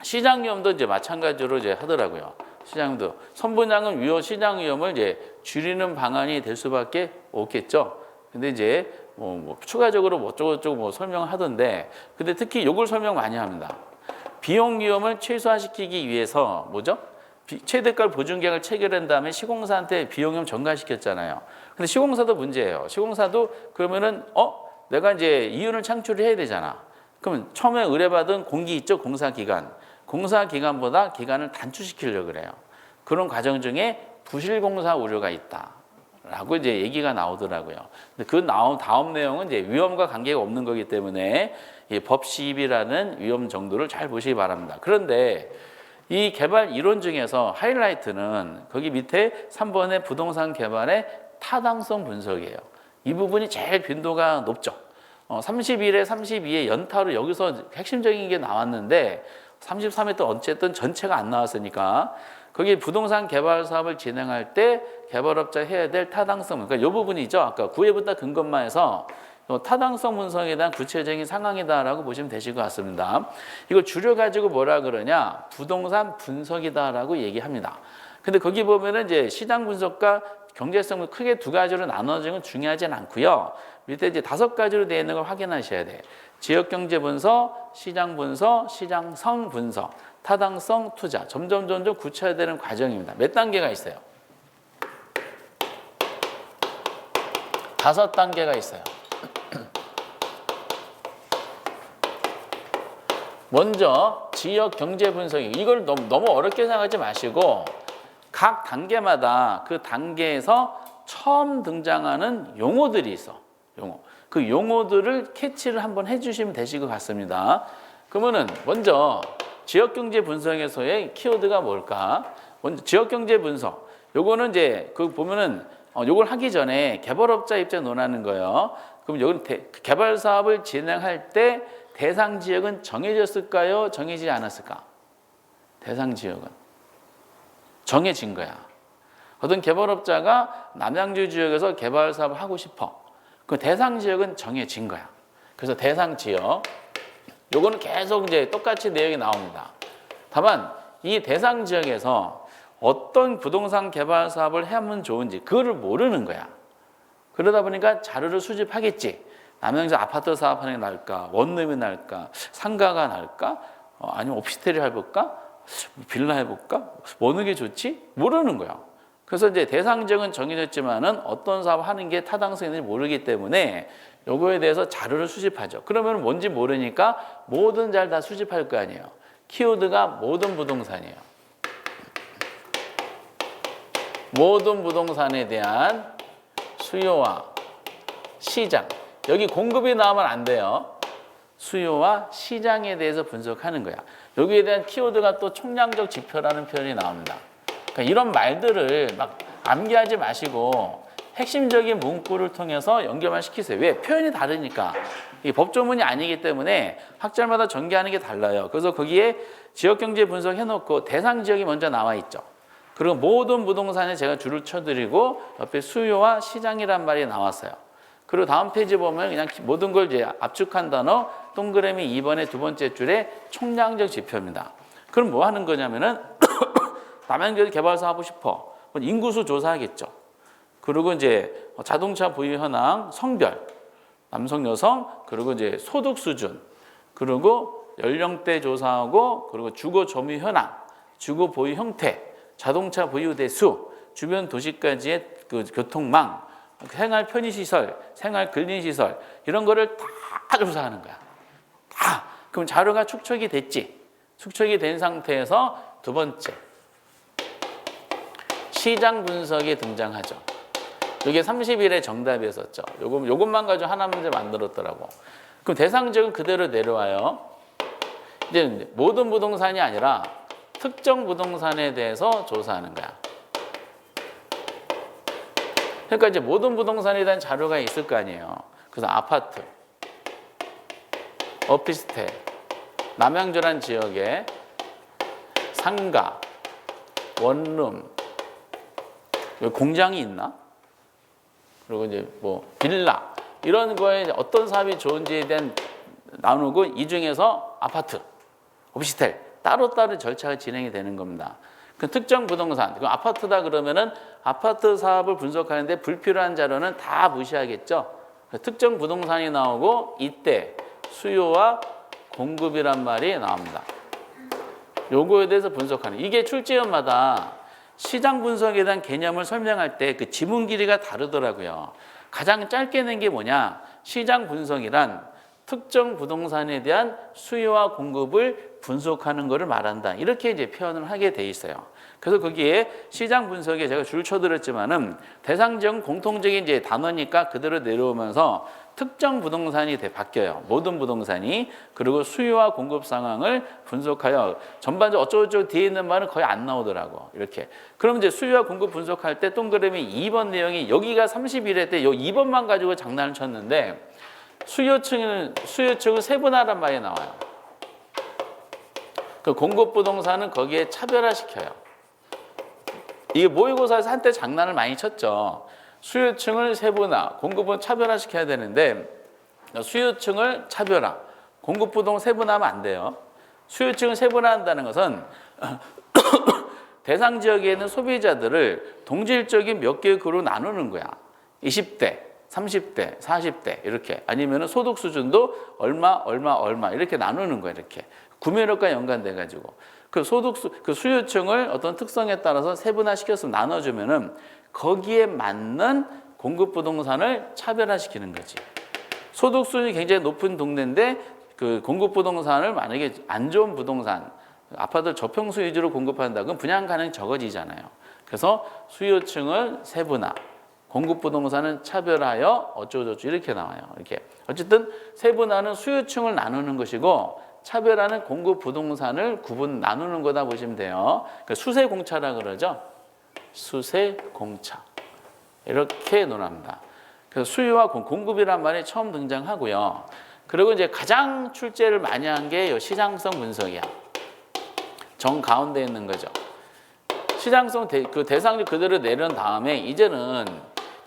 시장 위험도 이제 마찬가지로 이제 하더라고요. 시장도 선분양은 시장 위험을 이제 줄이는 방안이 될 수밖에 없겠죠. 근데 이제 뭐 추가적으로 뭐 어쩌고저쩌고 뭐 설명을 하던데, 근데 특히 요걸 설명 많이 합니다. 비용 위험을 최소화시키기 위해서 뭐죠? 최대가 보증 계약을 체결한 다음에 시공사한테 비용 위험 전가시켰잖아요. 근데 시공사도 문제예요. 시공사도 그러면은 내가 이제 이윤을 창출을 해야 되잖아. 그러면 처음에 의뢰받은 공기 있죠? 공사기간. 공사기간보다 기간을 단축시키려고 그래요. 그런 과정 중에 부실공사 우려가 있다라고 이제 얘기가 나오더라고요. 근데 그 다음 내용은 이제 위험과 관계가 없는 거기 때문에 이 법시비라는 위험 정도를 잘 보시기 바랍니다. 그런데 이 개발 이론 중에서 하이라이트는 거기 밑에 3번의 부동산 개발의 타당성 분석이에요. 이 부분이 제일 빈도가 높죠. 31에 32에 연타로 여기서 핵심적인 게 나왔는데 33에 또 어쨌든 전체가 안 나왔으니까 거기 부동산 개발 사업을 진행할 때 개발업자 해야 될 타당성, 그러니까 이 부분이죠. 아까 구애부터 근것만 해서 타당성 분석에 대한 구체적인 상황이다라고 보시면 되실 것 같습니다. 이걸 줄여가지고 뭐라 그러냐? 부동산 분석이다라고 얘기합니다. 근데 거기 보면은 이제 시장 분석과 경제성을 크게 두 가지로 나눠지는 건 중요하진 않고요. 밑에 이제 5가지로 되어 있는 걸 확인하셔야 돼. 지역 경제 분석, 시장 분석, 시장성 분석, 타당성 투자. 점점 구체화되는 과정입니다. 몇 단계가 있어요? 5단계가 있어요. 먼저 지역 경제 분석이, 이걸 너무 어렵게 생각하지 마시고 각 단계마다 그 단계에서 처음 등장하는 용어들이 있어. 그 용어들을 캐치를 한번 해주시면 되실 것 같습니다. 그러면은 먼저 지역 경제 분석에서의 키워드가 뭘까? 먼저 지역 경제 분석. 요거는 이제 그 보면은 요걸 하기 전에 개발업자 입장 논하는 거예요. 그럼 여기 개발 사업을 진행할 때 대상 지역은 정해졌을까요? 정해지지 않았을까? 대상 지역은 정해진 거야. 어떤 개발업자가 남양주 지역에서 개발 사업을 하고 싶어. 그 대상 지역은 정해진 거야. 그래서 대상 지역, 요거는 계속 이제 똑같이 내용이 나옵니다. 다만 이 대상 지역에서 어떤 부동산 개발 사업을 하면 좋은지 그거를 모르는 거야. 그러다 보니까 자료를 수집하겠지. 남양주 아파트 사업하는 게 나을까? 원룸이 나을까? 상가가 나을까? 아니면 오피스텔을 해볼까? 빌라 해볼까? 어느 게 좋지? 모르는 거야. 그래서 이제 대상 지역은 정해졌지만은 어떤 사업을 하는 게 타당성이 있는지 모르기 때문에 요거에 대해서 자료를 수집하죠. 그러면 뭔지 모르니까 뭐든 잘 다 수집할 거 아니에요. 키워드가 모든 부동산이에요. 모든 부동산에 대한 수요와 시장. 여기 공급이 나오면 안 돼요. 수요와 시장에 대해서 분석하는 거야. 여기에 대한 키워드가 또 총량적 지표라는 표현이 나옵니다. 그러니까 이런 말들을 막 암기하지 마시고 핵심적인 문구를 통해서 연결만 시키세요. 왜? 표현이 다르니까. 이게 법조문이 아니기 때문에 학자마다 전개하는 게 달라요. 그래서 거기에 지역경제 분석 해놓고 대상 지역이 먼저 나와 있죠. 그리고 모든 부동산에 제가 줄을 쳐드리고 옆에 수요와 시장이란 말이 나왔어요. 그리고 다음 페이지 보면 그냥 모든 걸 이제 압축한 단어 동그라미 2번의 두 번째 줄에 총량적 지표입니다. 그럼 뭐 하는 거냐면은 남양주에서 개발사 하고 싶어. 인구수 조사하겠죠. 그리고 이제 자동차 보유 현황, 성별, 남성, 여성, 그리고 이제 소득 수준, 그리고 연령대 조사하고, 그리고 주거 점유 현황, 주거 보유 형태, 자동차 보유 대수, 주변 도시까지의 그 교통망, 생활 편의시설, 생활 근린시설 이런 거를 다 조사하는 거야. 다. 그럼 자료가 축적이 됐지. 축적이 된 상태에서 두 번째 시장 분석이 등장하죠. 이게 30일의 정답이었었죠. 요것만 가지고 하나 문제 만들었더라고. 그럼 대상 지역은 그대로 내려와요. 이제 모든 부동산이 아니라 특정 부동산에 대해서 조사하는 거야. 그러니까 이제 모든 부동산에 대한 자료가 있을 거 아니에요. 그래서 아파트, 오피스텔, 남양주란 지역에 상가, 원룸, 공장이 있나? 그리고 이제 뭐 빌라 이런 거에 어떤 사업이 좋은지에 대한 나누고 이 중에서 아파트, 오피스텔 따로따로 절차가 진행이 되는 겁니다. 그 특정 부동산, 그 아파트다 그러면은 아파트 사업을 분석하는데 불필요한 자료는 다 무시하겠죠. 특정 부동산이 나오고 이때 수요와 공급이란 말이 나옵니다. 요거에 대해서 분석하는, 이게 출제연마다 시장 분석에 대한 개념을 설명할 때 그 지문 길이가 다르더라고요. 가장 짧게 낸 게 뭐냐? 시장 분석이란 특정 부동산에 대한 수요와 공급을 분석하는 것을 말한다. 이렇게 이제 표현을 하게 돼 있어요. 그래서 거기에 시장 분석에 제가 줄 쳐드렸지만은 대상지역 공통적인 이제 단어니까 그대로 내려오면서 특정 부동산이 바뀌어요. 모든 부동산이. 그리고 수요와 공급 상황을 분석하여 전반적으로 어쩌고저쩌고 뒤에 있는 말은 거의 안 나오더라고. 이렇게. 그럼 이제 수요와 공급 분석할 때 동그라미 2번 내용이 여기가 31회 때 요 2번만 가지고 장난을 쳤는데 수요층을 세분화란 말이 나와요. 그 공급 부동산은 거기에 차별화시켜요. 이게 모의고사에서 한때 장난을 많이 쳤죠. 수요층을 세분화, 공급은 차별화시켜야 되는데 수요층을 차별화, 공급 부동 세분화하면 안 돼요. 수요층을 세분화한다는 것은 대상 지역에 있는 소비자들을 동질적인 몇 개의 그룹으로 나누는 거야. 20대, 30대, 40대 이렇게, 아니면 소득 수준도 얼마 이렇게 나누는 거야. 이렇게 구매력과 연관돼 가지고 그 그 수요층을 어떤 특성에 따라서 세분화시켜서 나눠주면은 거기에 맞는 공급 부동산을 차별화시키는 거지. 소득 수준이 굉장히 높은 동네인데 그 공급 부동산을 만약에 안 좋은 부동산, 아파트 저평수 위주로 공급한다, 그럼 분양 가능이 적어지잖아요. 그래서 수요층을 세분화, 공급 부동산은 차별하여 어쩌고저쩌고 이렇게 나와요. 이렇게. 어쨌든 세분화는 수요층을 나누는 것이고 차별화는 공급 부동산을 나누는 거다 보시면 돼요. 그러니까 수세공차라 그러죠. 수세공차. 이렇게 논합니다. 그래서 수요와 공급이란 말이 처음 등장하고요. 그리고 이제 가장 출제를 많이 한 게 시장성 분석이야. 정 가운데 있는 거죠. 시장성 그 대상을 그대로 내려온 다음에 이제는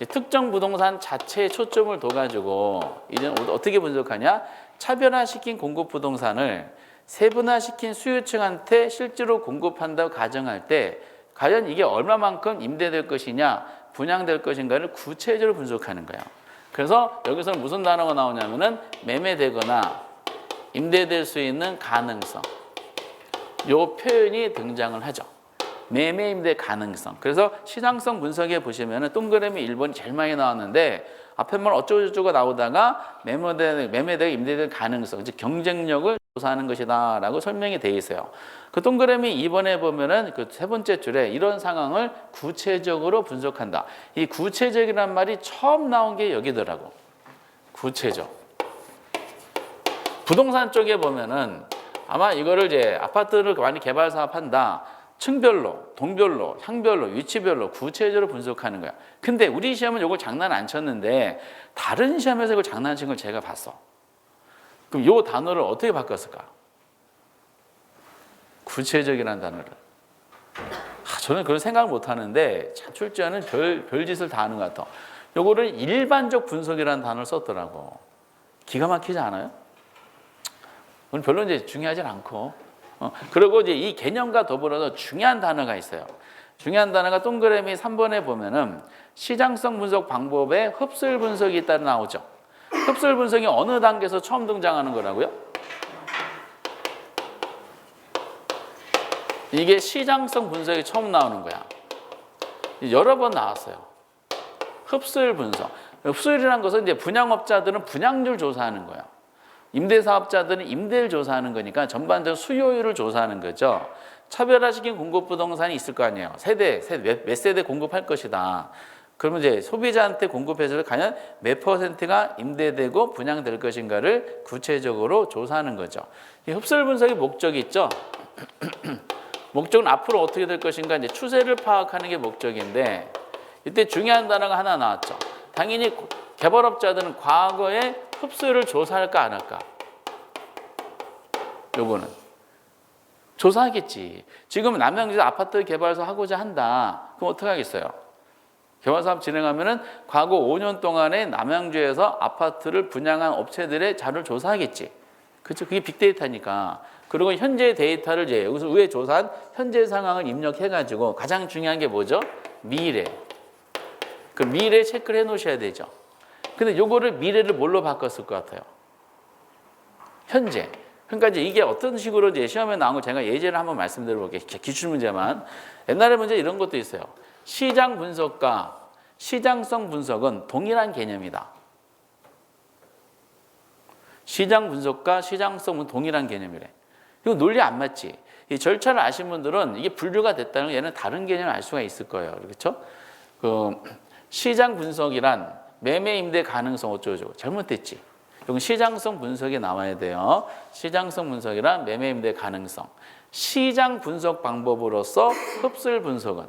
특정 부동산 자체에 초점을 둬가지고 이제는 어떻게 분석하냐? 차별화시킨 공급 부동산을 세분화시킨 수요층한테 실제로 공급한다고 가정할 때 과연 이게 얼마만큼 임대될 것이냐, 분양될 것인가를 구체적으로 분석하는 거예요. 그래서 여기서는 무슨 단어가 나오냐면은 매매되거나 임대될 수 있는 가능성. 요 표현이 등장을 하죠. 매매 임대 가능성. 그래서 시장성 분석에 보시면은 동그라미 1번이 제일 많이 나왔는데 앞에 말 어쩌고저쩌고 나오다가 매매되고 임대될 가능성, 즉 경쟁력을 조사하는 것이다라고 설명이 되어 있어요. 그 동그라미 2번에 보면은 그 세 번째 줄에 이런 상황을 구체적으로 분석한다. 이 구체적이란 말이 처음 나온 게 여기더라고. 구체적. 부동산 쪽에 보면은 아마 이거를 이제 아파트를 많이 개발 사업한다. 층별로, 동별로, 향별로, 위치별로 구체적으로 분석하는 거야. 근데 우리 시험은 이걸 장난 안 쳤는데 다른 시험에서 이걸 장난친 걸 제가 봤어. 그럼 이 단어를 어떻게 바꿨을까? 구체적이라는 단어를. 저는 그런 생각을 못 하는데 참 출제하는 별짓을 다 하는 것 같아. 요거를 일반적 분석이라는 단어를 썼더라고. 기가 막히지 않아요? 오늘 별로 이제 중요하진 않고. 그리고 이제 이 개념과 더불어서 중요한 단어가 있어요. 중요한 단어가 동그라미 3번에 보면은 시장성 분석 방법에 흡수율 분석이 있다고 나오죠. 흡수율 분석이 어느 단계에서 처음 등장하는 거라고요? 이게 시장성 분석이 처음 나오는 거야. 여러 번 나왔어요. 흡수율 분석. 흡수율이라는 것은 이제 분양업자들은 분양률 조사하는 거예요. 임대사업자들은 임대를 조사하는 거니까 전반적으로 수요율을 조사하는 거죠. 차별화시킨 공급 부동산이 있을 거 아니에요. 몇 세대 공급할 것이다. 그러면 이제 소비자한테 공급해서 과연 몇 %가 임대되고 분양될 것인가를 구체적으로 조사하는 거죠. 이 흡수율 분석의 목적이 있죠. 목적은 앞으로 어떻게 될 것인가, 이제 추세를 파악하는 게 목적인데 이때 중요한 단어가 하나 나왔죠. 당연히 개발업자들은 과거에 흡수율을 조사할까 안 할까? 요거는 조사하겠지. 지금 남양주에서 아파트 개발사 하고자 한다. 그럼 어떻게 하겠어요? 개발사업 진행하면은 과거 5년 동안에 남양주에서 아파트를 분양한 업체들의 자료를 조사하겠지. 그렇죠? 그게 빅데이터니까. 그리고 현재 데이터를 이제 여기서 위에 조사한 현재 상황을 입력해가지고 가장 중요한 게 뭐죠? 미래. 그 미래 체크를 해놓으셔야 되죠. 근데 요거를 미래를 뭘로 바꿨을 것 같아요? 현재. 그러니까 이제 이게 어떤 식으로 이제 시험에 나온 거 제가 예제를 한번 말씀드려 볼게요. 기출 문제만. 옛날에 문제 이런 것도 있어요. 시장 분석과 시장성 분석은 동일한 개념이다. 시장 분석과 시장성은 동일한 개념이래. 이거 논리 안 맞지? 이 절차를 아신 분들은 이게 분류가 됐다는 건 얘는 다른 개념을 알 수가 있을 거예요. 그렇죠? 그 시장 분석이란 매매 임대 가능성 어쩌고저쩌고 잘못됐지. 이건 시장성 분석이 나와야 돼요. 시장성 분석이란 매매 임대 가능성. 시장 분석 방법으로서 흡수율 분석은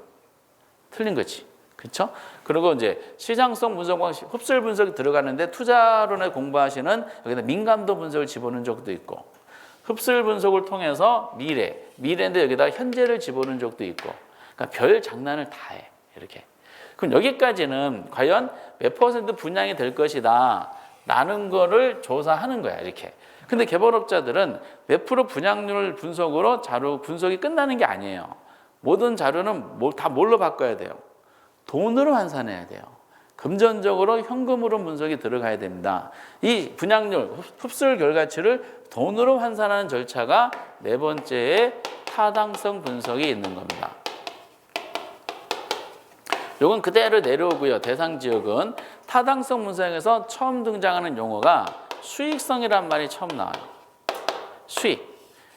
틀린 거지. 그렇죠? 그리고 이제 시장성 분석과 흡수율 분석이 들어가는데 투자론에 공부하시는 여기다 민감도 분석을 집어넣은 적도 있고 흡수율 분석을 통해서 미래인데 여기다 현재를 집어넣은 적도 있고 그러니까 별 장난을 다 해. 이렇게. 그럼 여기까지는 과연 몇 퍼센트 분양이 될 것이다 라는 거를 조사하는 거야. 이렇게. 근데 개발업자들은 몇 프로 분양률 분석으로 자료 분석이 끝나는 게 아니에요. 모든 자료는 다 뭘로 바꿔야 돼요? 돈으로 환산해야 돼요. 금전적으로 현금으로 분석이 들어가야 됩니다. 이 분양률, 흡수율 결과치를 돈으로 환산하는 절차가 네 번째에 타당성 분석이 있는 겁니다. 요건 그대로 내려오고요. 대상 지역은 타당성 분석에서 처음 등장하는 용어가 수익성이란 말이 처음 나와요.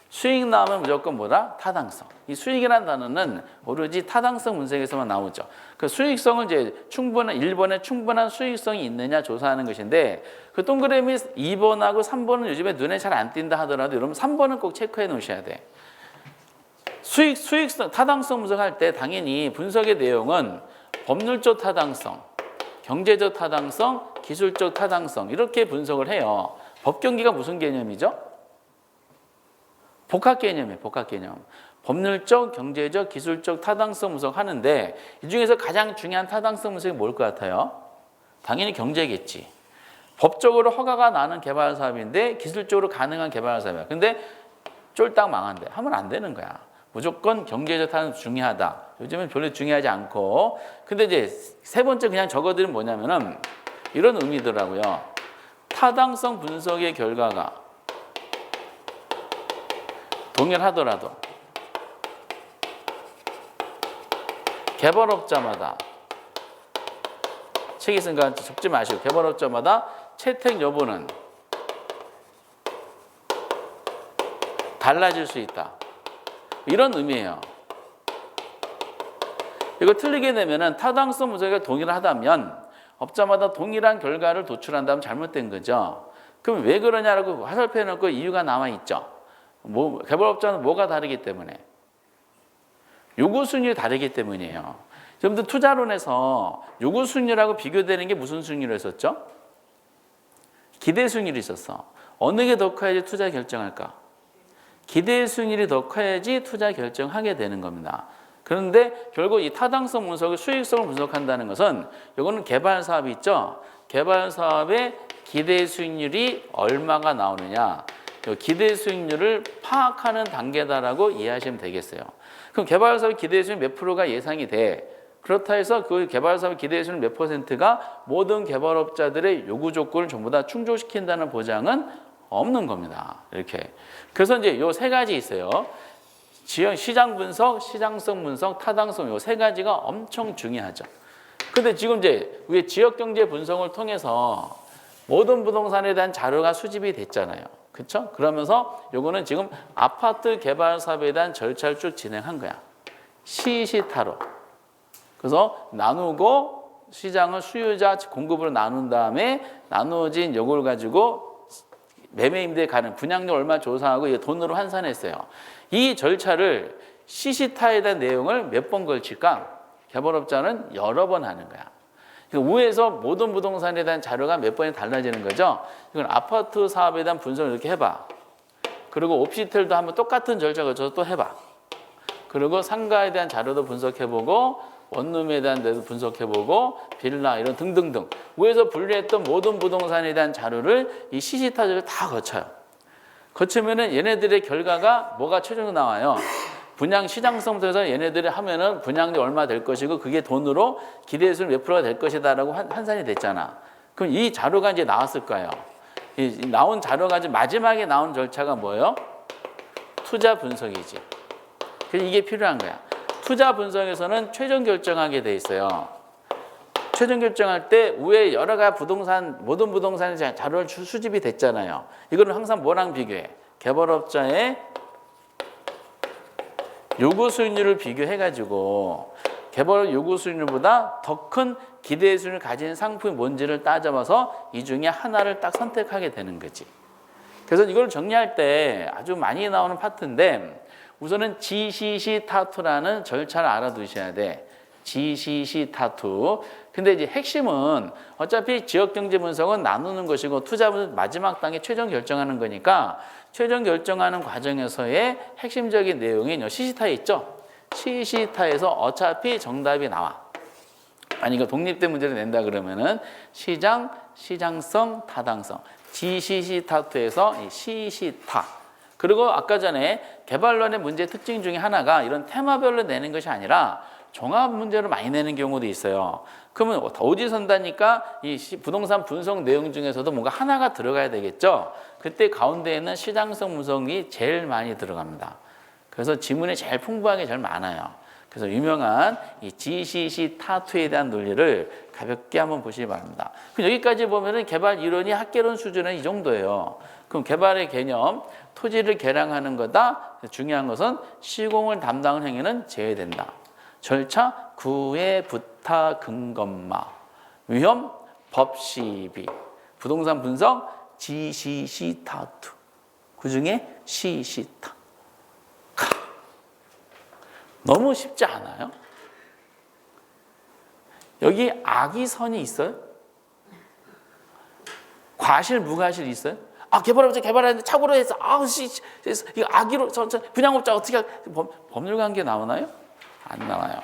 수익 나오면 무조건 뭐다? 타당성. 이 수익이라는 단어는 오로지 타당성 분석에서만 나오죠. 그 수익성을 이제 1번에 충분한 수익성이 있느냐 조사하는 것인데 그 동그라미 2번하고 3번은 요즘에 눈에 잘 안 띈다 하더라도 여러분 3번은 꼭 체크해 놓으셔야 돼. 수익성, 타당성 분석할 때 당연히 분석의 내용은 법률적 타당성, 경제적 타당성, 기술적 타당성 이렇게 분석을 해요. 법경기가 무슨 개념이죠? 복합 개념이에요. 복합 개념. 법률적, 경제적, 기술적 타당성 분석하는데 이 중에서 가장 중요한 타당성 분석이 뭘 것 같아요? 당연히 경제겠지. 법적으로 허가가 나는 개발 사업인데 기술적으로 가능한 개발 사업이야. 근데 쫄딱 망한대. 하면 안 되는 거야. 무조건 경제적 타당성 중요하다. 요즘은 별로 중요하지 않고. 근데 이제 세 번째 그냥 적어드리면 뭐냐면은 이런 의미더라고요. 타당성 분석의 결과가 동일하더라도 개발업자마다 책 있으니까 적지 마시고 개발업자마다 채택 여부는 달라질 수 있다. 이런 의미예요. 이거 틀리게 되면은 타당성 분석이 동일하다면 업자마다 동일한 결과를 도출한다면 잘못된 거죠. 그럼 왜 그러냐라고 화살표 해놓고 이유가 남아 있죠. 개발업자는 뭐가 다르기 때문에? 요구 수익률이 다르기 때문이에요. 여러분들 투자론에서 요구 수익률하고 비교되는 게 무슨 수익률을 했었죠? 기대 수익률이 있었어. 어느 게 더 커야지 투자 결정할까? 기대 수익률이 더 커야지 투자 결정하게 되는 겁니다. 그런데 결국 이 타당성 분석의 수익성을 분석한다는 것은 이거는 개발 사업이 있죠. 개발 사업의 기대 수익률이 얼마가 나오느냐. 기대 수익률을 파악하는 단계다라고 이해하시면 되겠어요. 그럼 개발 사업 기대 수익률 몇 프로가 예상이 돼? 그렇다 해서 그 개발 사업 기대 수익률 몇 퍼센트가 모든 개발업자들의 요구 조건을 전부 다 충족시킨다는 보장은 없는 겁니다. 이렇게. 그래서 이제 요 세 가지 있어요. 시장 분석, 시장성 분석, 타당성 요 세 가지가 엄청 중요하죠. 근데 지금 이제 위에 지역 경제 분석을 통해서 모든 부동산에 대한 자료가 수집이 됐잖아요. 그렇죠? 그러면서 요거는 지금 아파트 개발 사업에 대한 절차를 쭉 진행한 거야. 시시타로. 그래서 나누고 시장을 수요자 공급으로 나눈 다음에 나누어진 요걸 가지고 매매 임대 가능 분양료 얼마 조사하고 이 돈으로 환산했어요. 이 절차를 시시타에 대한 내용을 몇 번 걸칠까? 개발업자는 여러 번 하는 거야. 위에서 모든 부동산에 대한 자료가 몇 번이 달라지는 거죠. 이건 아파트 사업에 대한 분석을 이렇게 해봐. 그리고 옵시텔도 한번 똑같은 절차 거쳐서 또 해봐. 그리고 상가에 대한 자료도 분석해보고 원룸에 대한 데도 분석해보고 빌라 이런 등등등 위에서 분류했던 모든 부동산에 대한 자료를 이 시시타적을 다 거쳐요. 거치면은 얘네들의 결과가 뭐가 최종적으로 나와요? 분양 시장성부터 얘네들이 하면은 분양료 얼마 될 것이고 그게 돈으로 기대수익 몇 프로가 될 것이다라고 환산이 됐잖아. 그럼 이 자료가 이제 나왔을 거예요. 이 나온 자료가 이제 마지막에 나온 절차가 뭐예요? 투자 분석이지. 그래서 이게 필요한 거야. 투자 분석에서는 최종 결정하게 돼 있어요. 최종 결정할 때 위에 여러 가지 부동산, 모든 부동산 자료를 수집이 됐잖아요. 이거는 항상 뭐랑 비교해? 개발업자의 요구 수익률을 비교해가지고 개발 요구 수익률보다 더 큰 기대 수익률을 가진 상품이 뭔지를 따져봐서 이 중에 하나를 딱 선택하게 되는 거지. 그래서 이걸 정리할 때 아주 많이 나오는 파트인데 우선은 GCC 타투라는 절차를 알아두셔야 돼. GCC 타투. 근데 이제 핵심은 어차피 지역경제 분석은 나누는 것이고 투자 분석 마지막 단계 최종 결정하는 거니까 최종 결정하는 과정에서의 핵심적인 내용이 CC타에 있죠. CC타에서 어차피 정답이 나와. 아니 이거 독립된 문제를 낸다 그러면은 시장, 시장성, 타당성. GCC 타투에서 이 CC타. 그리고 아까 전에 개발론의 문제 특징 중에 하나가 이런 테마별로 내는 것이 아니라 종합 문제를 많이 내는 경우도 있어요. 그러면 어디 선다니까 이 부동산 분석 내용 중에서도 뭔가 하나가 들어가야 되겠죠. 그때 가운데에는 시장성 분석이 제일 많이 들어갑니다. 그래서 지문이 제일 풍부하게 제일 많아요. 그래서 유명한 이 GCC 타투에 대한 논리를 가볍게 한번 보시기 바랍니다. 그럼 여기까지 보면은 개발 이론이 학개론 수준은 이 정도예요. 그럼 개발의 개념, 토지를 개량하는 거다. 중요한 것은 시공을 담당하는 행위는 제외된다. 절차, 구애, 부타, 근검마, 위험, 법시비, 부동산 분석, GCC 타투. 그 중에 CC타. 너무 쉽지 않아요? 여기 악의선이 있어요? 과실, 무과실 있어요? 아, 개발업자 개발하는데 착오로 해서 이거 악의로 분양업자 어떻게 법률 관계 나오나요? 안 나와요.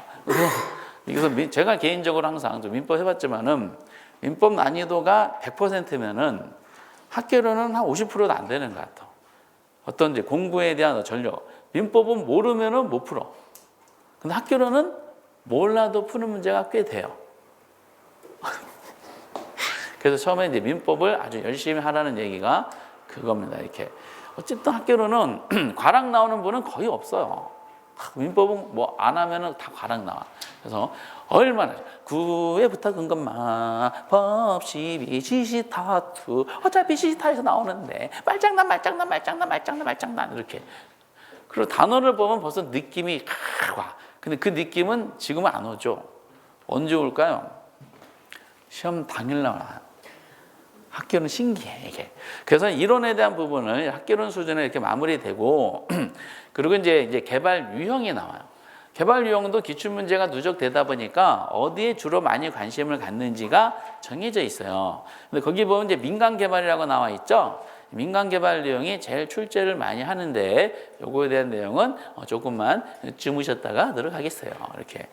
그래서 제가 개인적으로 항상 좀 민법 해봤지만은 민법 난이도가 100%면은 학교로는 한 50%도 안 되는 것 같아. 어떤 이제 공부에 대한 전력. 민법은 모르면은 못 풀어. 근데 학교로는 몰라도 푸는 문제가 꽤 돼요. 그래서 처음에 이제 민법을 아주 열심히 하라는 얘기가 그겁니다. 이렇게. 어쨌든 학교로는 과락 나오는 분은 거의 없어요. 민법은 뭐 안 하면은 다 과락 나와. 그래서 얼마나 구애부터 근검마 법시비 시시타투 어차피 시시타에서 나오는데 말장난 이렇게. 그리고 단어를 보면 벌써 느낌이 와. 근데 그 느낌은 지금은 안 오죠. 언제 올까요? 시험 당일 나와요. 학교는 신기해 이게. 그래서 이론에 대한 부분을 학교론 수준에 이렇게 마무리되고 그리고 이제 개발 유형이 나와요. 개발 유형도 기출 문제가 누적되다 보니까 어디에 주로 많이 관심을 갖는지가 정해져 있어요. 근데 거기 보면 이제 민간 개발이라고 나와 있죠. 민간 개발 내용이 제일 출제를 많이 하는데 요거에 대한 내용은 조금만 주무셨다가 들어가겠어요. 이렇게